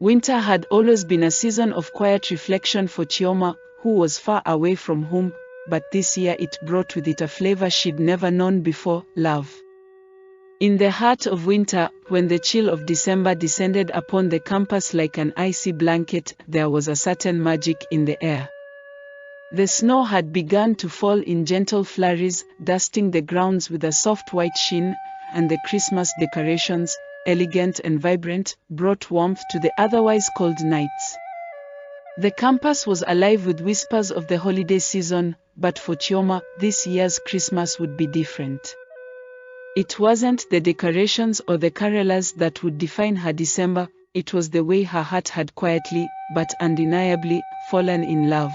Winter had always been a season of quiet reflection for Chioma, who was far away from home, but this year it brought with it a flavor she'd never known before: love. In the heart of winter, when the chill of December descended upon the campus like an icy blanket, there was a certain magic in the air. The snow had begun to fall in gentle flurries, dusting the grounds with a soft white sheen, and the Christmas decorations, elegant and vibrant, brought warmth to the otherwise cold nights. The campus was alive with whispers of the holiday season, but for Chioma, this year's Christmas would be different. It wasn't the decorations or the carolers that would define her December, it was the way her heart had quietly, but undeniably, fallen in love.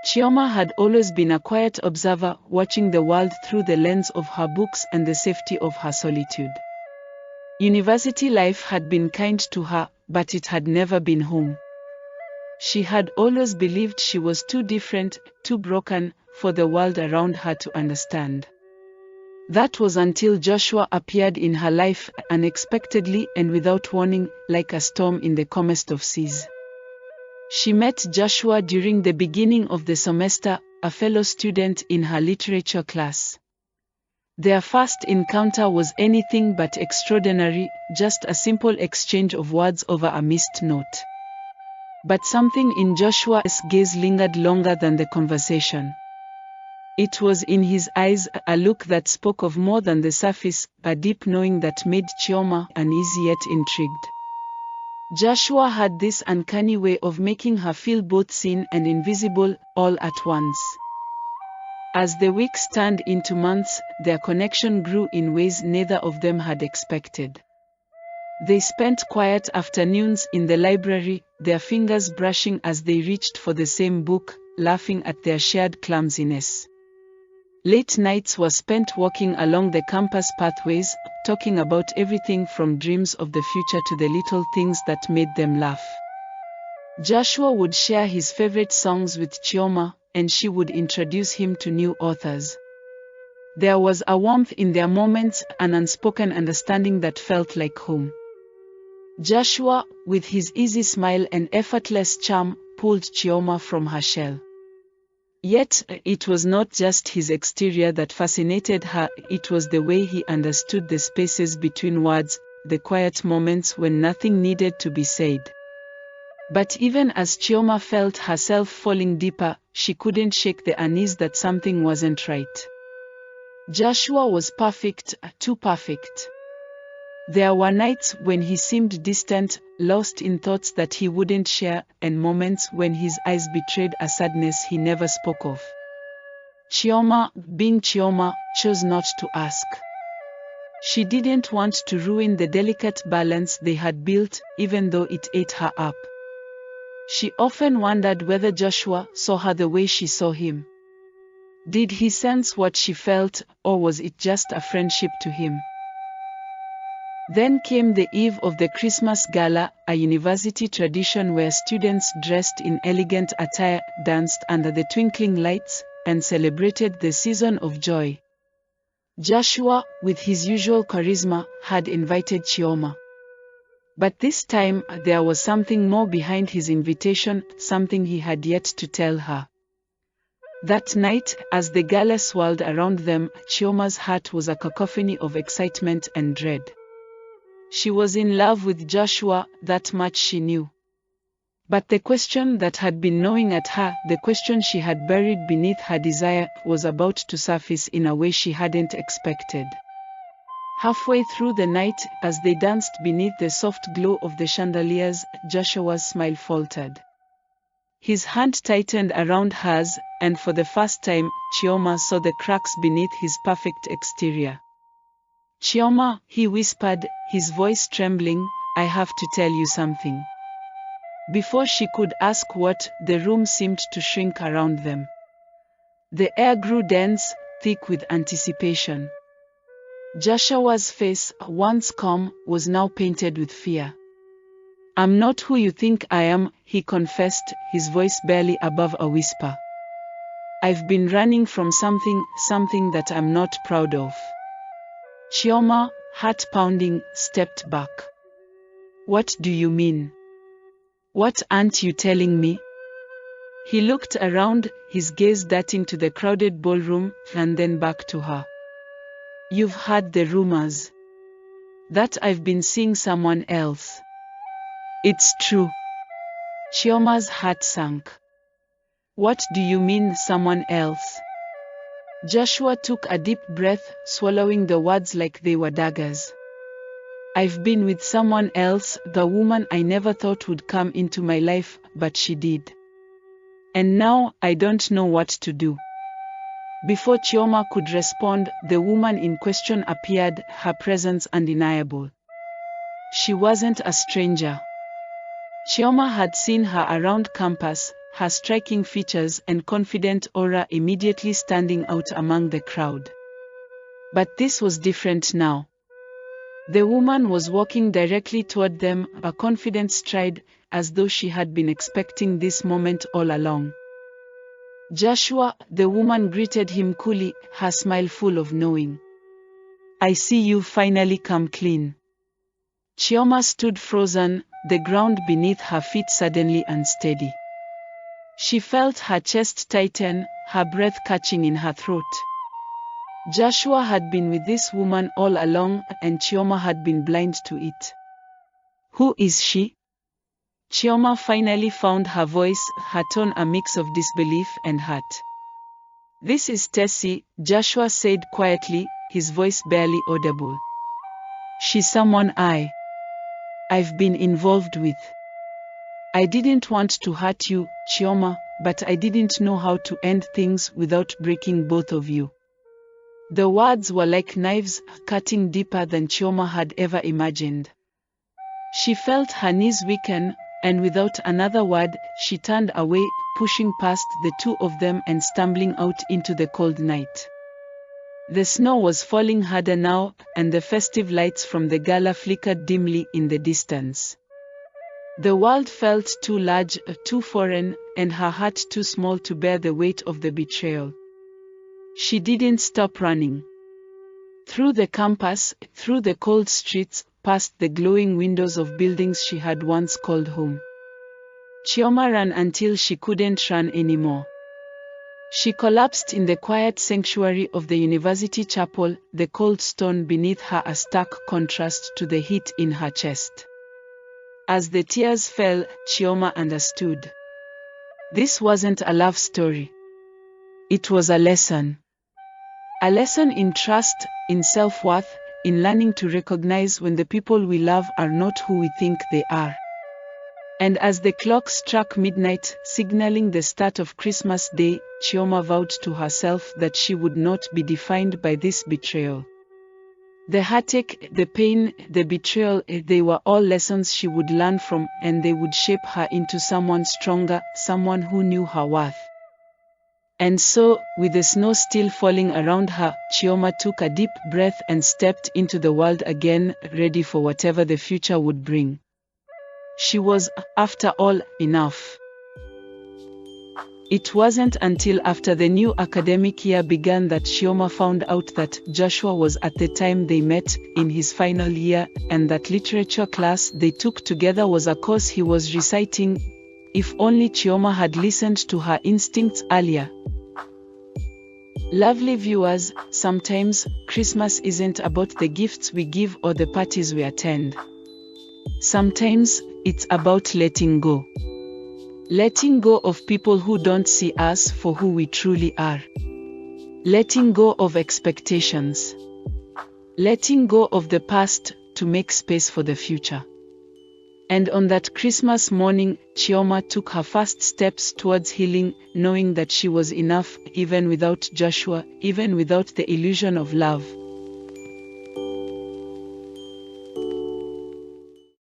Chioma had always been a quiet observer, watching the world through the lens of her books and the safety of her solitude. University life had been kind to her, but it had never been home. She had always believed she was too different, too broken, for the world around her to understand. That was until Joshua appeared in her life, unexpectedly and without warning, like a storm in the calmest of seas. She met Joshua during the beginning of the semester, a fellow student in her literature class. Their first encounter was anything but extraordinary, just a simple exchange of words over a missed note. But something in Joshua's gaze lingered longer than the conversation. It was in his eyes, a look that spoke of more than the surface, a deep knowing that made Chioma uneasy yet intrigued. Joshua had this uncanny way of making her feel both seen and invisible, all at once. As the weeks turned into months, their connection grew in ways neither of them had expected. They spent quiet afternoons in the library, their fingers brushing as they reached for the same book, laughing at their shared clumsiness. Late nights were spent walking along the campus pathways, talking about everything from dreams of the future to the little things that made them laugh. Joshua would share his favorite songs with Chioma, and she would introduce him to new authors. There was a warmth in their moments, an unspoken understanding that felt like home. Joshua, with his easy smile and effortless charm, pulled Chioma from her shell. Yet, it was not just his exterior that fascinated her, it was the way he understood the spaces between words, the quiet moments when nothing needed to be said. But even as Chioma felt herself falling deeper, she couldn't shake the unease that something wasn't right. Joshua was perfect, too perfect. There were nights when he seemed distant, lost in thoughts that he wouldn't share, and moments when his eyes betrayed a sadness he never spoke of. Chioma, being Chioma, chose not to ask. She didn't want to ruin the delicate balance they had built, even though it ate her up. She often wondered whether Joshua saw her the way she saw him. Did he sense what she felt, or was it just a friendship to him? Then came the eve of the Christmas Gala, a university tradition where students dressed in elegant attire, danced under the twinkling lights, and celebrated the season of joy. Joshua, with his usual charisma, had invited Chioma. But this time, there was something more behind his invitation, something he had yet to tell her. That night, as the gala swirled around them, Chioma's heart was a cacophony of excitement and dread. She was in love with Joshua, that much she knew. But the question that had been gnawing at her, the question she had buried beneath her desire, was about to surface in a way she hadn't expected. Halfway through the night, as they danced beneath the soft glow of the chandeliers, Joshua's smile faltered. His hand tightened around hers, and for the first time, Chioma saw the cracks beneath his perfect exterior. "Chioma," he whispered, his voice trembling, "I have to tell you something." Before she could ask what, the room seemed to shrink around them. The air grew dense, thick with anticipation. Joshua's face, once calm, was now painted with fear. "I'm not who you think I am," he confessed, his voice barely above a whisper. "I've been running from something that I'm not proud of." Chioma, heart pounding, stepped back. "What do you mean?" What aren't you telling me? He looked around, his gaze darting to the crowded ballroom, and then back to her. You've heard the rumors. That I've been seeing someone else. It's true. Chioma's heart sank. What do you mean, someone else? Joshua took a deep breath, swallowing the words like they were daggers. I've been with someone else, the woman I never thought would come into my life, but she did. And now, I don't know what to do. Before Chioma could respond, the woman in question appeared, her presence undeniable. She wasn't a stranger. Chioma had seen her around campus, her striking features and confident aura immediately standing out among the crowd. But this was different now. The woman was walking directly toward them, a confident stride, as though she had been expecting this moment all along. Joshua, the woman greeted him coolly, her smile full of knowing. I see you've finally come clean. Chioma stood frozen, the ground beneath her feet suddenly unsteady. She felt her chest tighten, her breath catching in her throat. Joshua had been with this woman all along, and Chioma had been blind to it. Who is she? Chioma finally found her voice, her tone a mix of disbelief and hurt. This is Tessie, Joshua said quietly, his voice barely audible. She's someone I've been involved with. I didn't want to hurt you, Chioma, but I didn't know how to end things without breaking both of you. The words were like knives, cutting deeper than Chioma had ever imagined. She felt her knees weaken, and without another word, she turned away, pushing past the two of them and stumbling out into the cold night. The snow was falling harder now, and the festive lights from the gala flickered dimly in the distance. The world felt too large, too foreign, and her heart too small to bear the weight of the betrayal. She didn't stop running. Through the campus, through the cold streets, past the glowing windows of buildings she had once called home. Chioma ran until she couldn't run anymore. She collapsed in the quiet sanctuary of the university chapel, the cold stone beneath her a stark contrast to the heat in her chest. As the tears fell, Chioma understood. This wasn't a love story. It was a lesson. A lesson in trust, in self-worth, in learning to recognize when the people we love are not who we think they are. And as the clock struck midnight, signaling the start of Christmas Day, Chioma vowed to herself that she would not be defined by this betrayal. The heartache, the pain, the betrayal, they were all lessons she would learn from, and they would shape her into someone stronger, someone who knew her worth. And so, with the snow still falling around her, Chioma took a deep breath and stepped into the world again, ready for whatever the future would bring. She was, after all, enough. It wasn't until after the new academic year began that Chioma found out that Joshua was at the time they met, in his final year, and that literature class they took together was a course he was reciting. If only Chioma had listened to her instincts earlier. Lovely viewers, sometimes, Christmas isn't about the gifts we give or the parties we attend. Sometimes, it's about letting go. Letting go of people who don't see us for who we truly are. Letting go of expectations. Letting go of the past to make space for the future. And on that Christmas morning, Chioma took her first steps towards healing, knowing that she was enough, even without Joshua, even without the illusion of love.